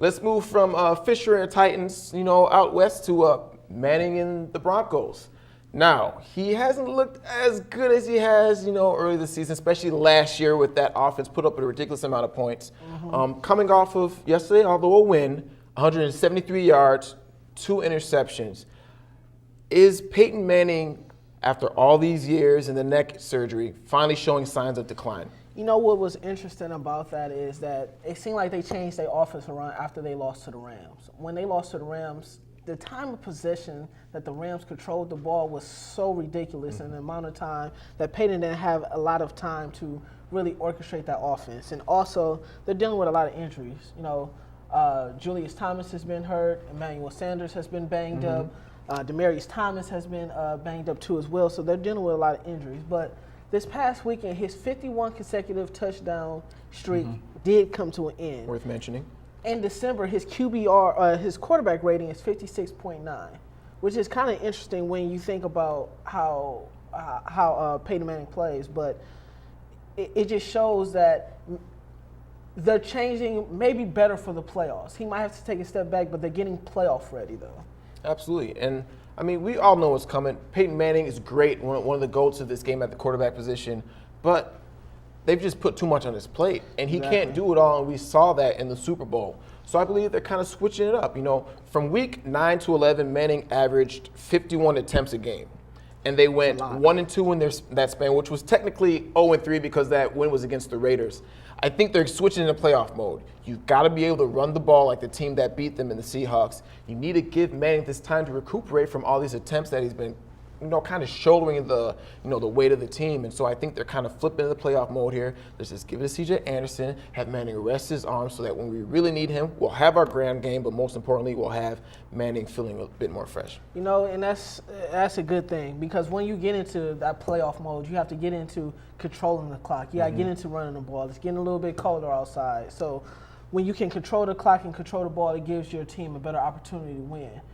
Let's move from Fisher and Titans, out west to Manning and the Broncos. Now, he hasn't looked as good as he has, early this season, especially last year with that offense put up a ridiculous amount of points. Coming off of yesterday, although a win, 173 yards, 2 interceptions. Is Peyton Manning, after all these years in the neck surgery, finally showing signs of decline? You know what was interesting about that is that it seemed like they changed their offense around after they lost to the Rams. When they lost to the Rams, the time of possession that the Rams controlled the ball was so ridiculous in the amount of time that Peyton didn't have a lot of time to really orchestrate that offense. And also, they're dealing with a lot of injuries. Julius Thomas has been hurt. Emmanuel Sanders has been banged up. Demaryius Thomas has been banged up too as well. So they're dealing with a lot of injuries. But this past weekend, his 51 consecutive touchdown streak did come to an end. Worth mentioning. In December, his QBR, his quarterback rating is 56.9, which is kind of interesting when you think about how Peyton Manning plays. But it just shows that they're changing, maybe better for the playoffs. He might have to take a step back, but they're getting playoff ready, though. Absolutely. And, we all know what's coming. Peyton Manning is great, one of the GOATs of this game at the quarterback position. But they've just put too much on his plate, and he can't do it all, and we saw that in the Super Bowl. So I believe they're kind of switching it up. From week 9 to 11, Manning averaged 51 attempts a game. And they went 1-2 in that span, which was technically 0-3 because that win was against the Raiders. I think they're switching into playoff mode. You've got to be able to run the ball like the team that beat them in the Seahawks. You need to give Manning this time to recuperate from all these attempts that he's been kind of shouldering the weight of the team. And so I think they're kind of flipping into the playoff mode here. Let's just give it to C.J. Anderson, have Manning rest his arm so that when we really need him, we'll have our ground game, but most importantly, we'll have Manning feeling a bit more fresh. And that's a good thing, because when you get into that playoff mode, you have to get into controlling the clock. You got to get into running the ball. It's getting a little bit colder outside. So when you can control the clock and control the ball, it gives your team a better opportunity to win.